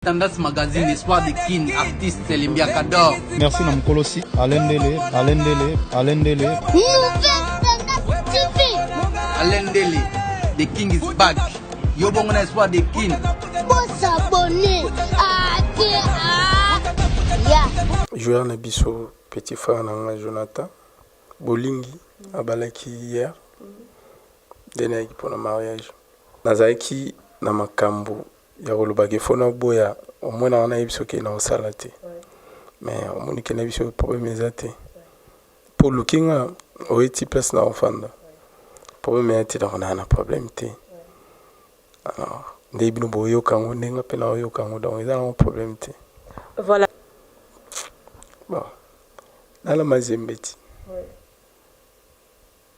Tendance Magazine, Espoir des King, artiste Limbia Kador. Merci Namkolosi, Alain Dele. Alain Dele, The King is back. Yo bon Espoir des King. Faut s'abonner à Joueur Nabiso, petit frère Nanga Jonathan, Bolingi, Abalaki hier, Deneki pour le mariage. Nazaki, Namakambo. Ya kolobaki fona boya au moins on a biso ke na osala te mais au moins ke na biso problème ezate pour lookinga o eti place na ofanda problème eti da na problème te alors ndé bino boyo kango ndenga pe na yo kango donc ils ont un problème te voilà bon na la mazembe ti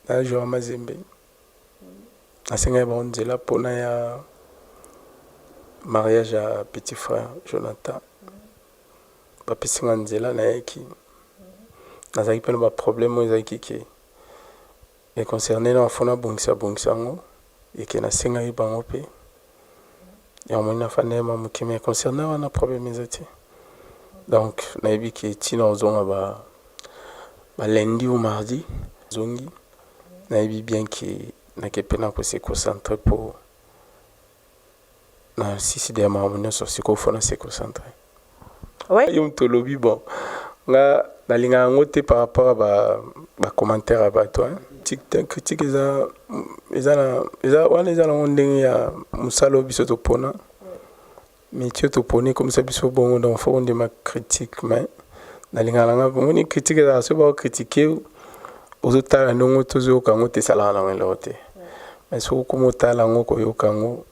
na jo mazembe asenga ba onzela pona ya mariage à petit frère Jonathan. Papa Singanzela na yaki. Nazaki pe na problème ezaki ke. Et concerné na fona bongisa ngo et que na senga yi bango pe. Ya mo na fane ma mukime concerné na problème ezati. Donc na yebi ke tina ozonga ba lundi ou mardi zongi. Na yebi bien que na ke pena ko se concentrer pour si des mamans sur ce qu'on fait c'est concentré. Ouais. Yom to lobby bon. Nga na linga ngote par rapport à ba commentaire à toi. TikTok critique eza wana ondenge ya musalo biso to pona. Mais tu to pone comme ça biso bon dans fond de ma critique mais na linga nga bon ni critique eza so ba critiquer aux autres ndongo tozo kango te sala na ngelote. Mais so ko motala ngoko yo kango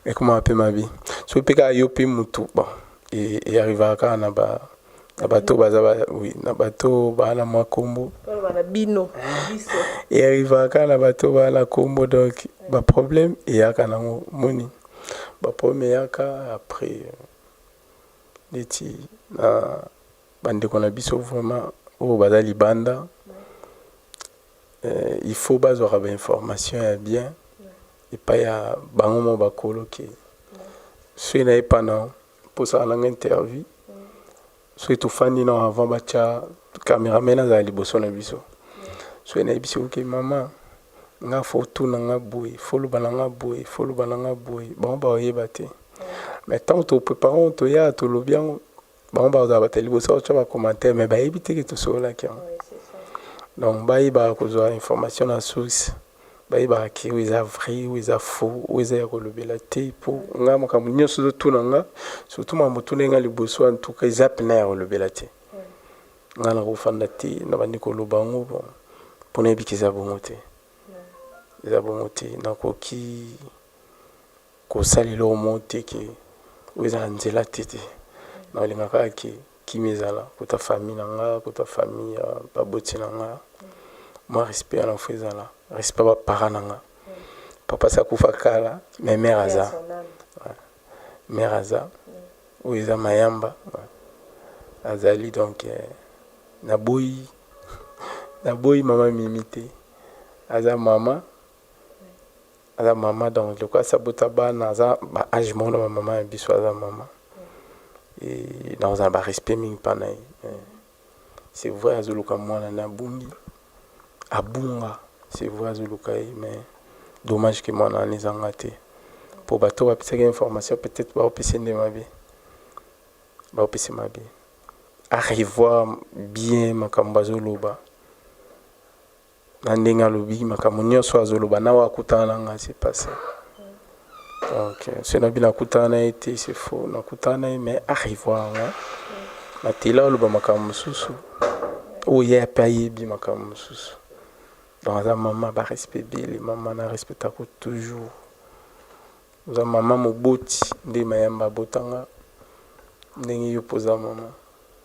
et comment appeler ma vie so peka yopi mutu bon et arriva ka na bato bazaba oui na bato bana makombo bana bino biso et arriva ka na bato bana kombo donc ba problème et ya kana moni ba problème ya ka après leti na bande qu'on a biso vraiment au bazali banda il faut bazoa ba information ya bien et pas ya bango mo bakolo ke so ina epana pour ça la interview so to fandi na avant bacha cameraman za liboso na biso so ina biso ke mama nga photo na nga boy folo balanga boy bon ba yeba te mais tant to préparons to ya to lobian bon ba za bateli liboso to ba commentaire mais ba éviter que to so la ki donc ba iba ko zo information na source ba ki wiza vrai wiza faux wiza kolobela te pour nga makamu nyoso zo tunanga surtout ma mutunenga liboso en tout cas zap na kolobela te nga na kofanda te na bandi kolobango bon pona bikiza bongote za bongote na koki ko salilo monte ki wiza nzela tete na linga ka ki mezala kota famille nanga kota famille baboti nanga moi respect na fezala respect ba parananga papa sakufa kala mais mère aza mère aza oiza mayamba azali donc na boy mama mimite aza mama donc le quoi sabota bana aza ba âge mondo mama biso aza mama et dans un respect ming panai c'est vrai azuluka mwana na bungi abunga c'est vrai azulukai mais dommage que moi n'en ai te pour bato ba petite information peut-être ba opérer de ma vie ba opérer ma vie arriver bien makambo azoloba na ndenga lobi makambo nyonso azoloba na wakutana nga c'est passé donc c'est na bila kutana été c'est faux na kutana mais arriver nga na tela loba makambo susu o ya paye bi makambo susu. Dans la maman ba respect les maman na respecta ko toujours za maman mo boti ndi mayamba botanga ndenge yo poza maman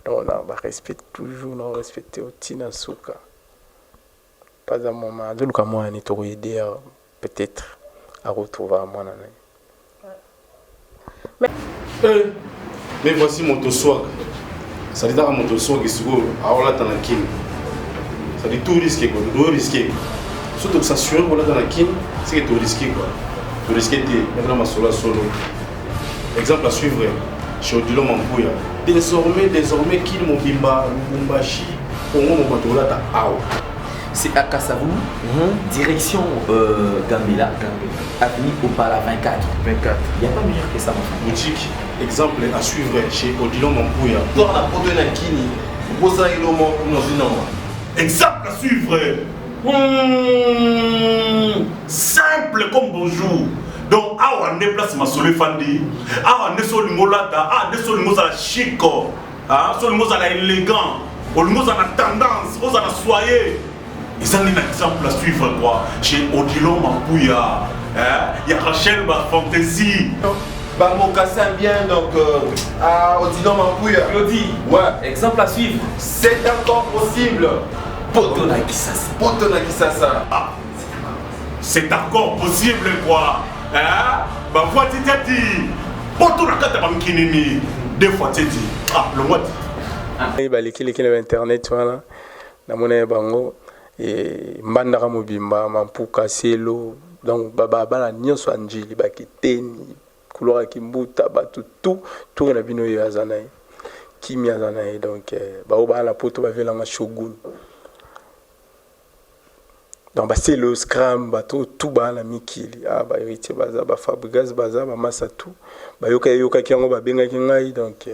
donc na ba respect toujours na respecter otina suka pas à maman de luka moi ni to aider peut-être à retrouver moi na mais voici mon swag ça dit à mon swag is go aola tanakin. Ça dit tout risqué quoi, tout risqué. Surtout que ça sur voilà dans la kin, c'est que tout risqué quoi. Tout risqué de mettre ma solo. Exemple à suivre. chez Odilon Mampuya. Désormais, qu'il Mobimba, Lubumbashi, Congo Mobatola ta Awa. C'est à Kassavou, direction Gambela, avenue Opala 24. Il n'y a pas meilleur que ça, mon frère. Boutique, exemple à suivre chez Odilon Mampuya. Dans la Potena Kini, Bosa Ilomo, exemple à suivre. Simple comme bonjour. Donc, on déplace ma solé fandi. On est sur le molata. On est sur le moza chico. Sur le moza élégant. On est sur la tendance. On est sur la soyez. Ils ont un exemple à suivre quoi. Chez Odilon Mampuya. Il y a Rachel Fantasy. Bango Kassan bien donc à Odilon Mampuya. Claudie. Ouais. Exemple à suivre. C'est encore possible. Potona Kisasa. C'est encore possible quoi. Bah voix tu t'as dit. Potona Kata Bamkinini. Deux fois tu dit. Le mois. Baliki na internet wana na mona bango et mbandaka mobimba mampuka selo donc baba nyonso anjili bakiteni kulora kimbuta batu tout na bino yo azanayi kimi azanayi donc ba bana poto ba velanga shogun donc ba selo scram bato tout bana mikili ba héritier baza ba Fabregas baza ba masa tout ba yoka kiango ba benga kingai donc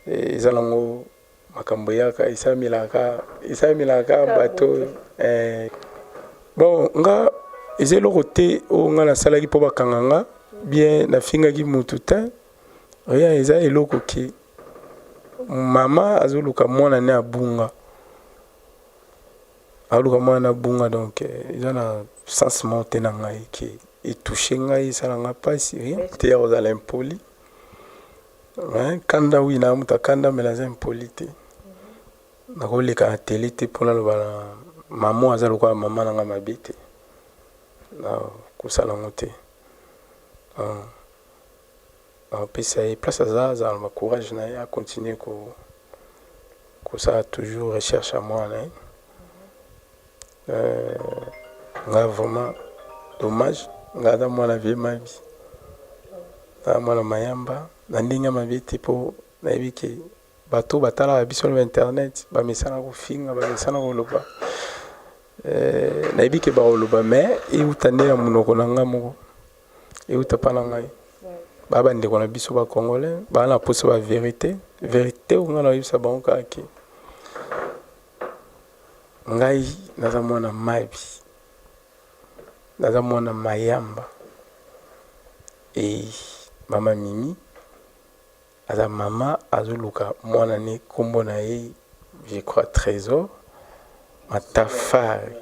ezalango makambo yaka isamilaka bato bon nga ezelo te o nga na salaki po bakanganga bien na finga ki mutu te rien eza eloko ki mama azoluka mwana ne abunga donc eza na sensement te na ngai ki etouché ngai salanga pasi rien te aux impoli. Kanda oui na muta kanda melaza impolite na koleka na télé te pona lo bana maman azalo kwa maman nanga mabete na kusala ngote pesa et place za ma courage na continuer ko ça toujours recherche à moi nga vraiment dommage nga da moi la vie ma vie moi la mayamba na ndinga mabete po na ebike bato batala biso na internet ba mesana ko finga ba mesana ko loba na ebike ba loba mais e utandela munoko nanga moko e utapana ngai baba ndeko na biso ba congolais ba na poso ba vérité nga na yisa ba onka ki ngai naza mwana mabi naza mwana mayamba mama Mimi aza mama azoluka mwana ne kombo na ye je crois Trésor Matafari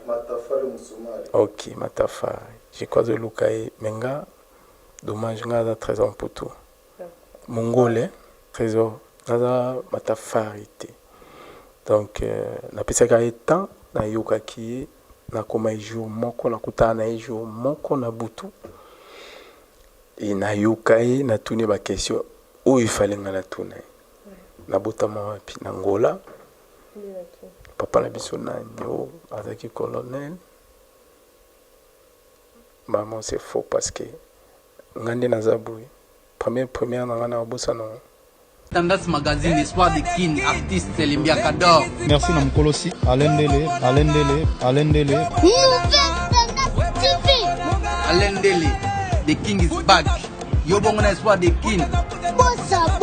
ok Matafari je crois azoluka ye menga dommage nga aza Trésor Mputu mongolais Trésor aza Matafari te donc napesaka ye temps nayokaki ye nakoma jour moko nakutana na ye jour moko na butu et nayokaki natuni ba question où il fallait nga natuna na botama wapi na Angola papa na biso nani azaki colonel maman c'est faux parce que ngande na zabui première na na bossa non Tendance Magazine, Espoir des King, artiste Limbia Kador. Merci na mkolosi Alendele. Nouvelle Tendance TV. Alendele, the King is back. Yo bon Espoir des King. Bossa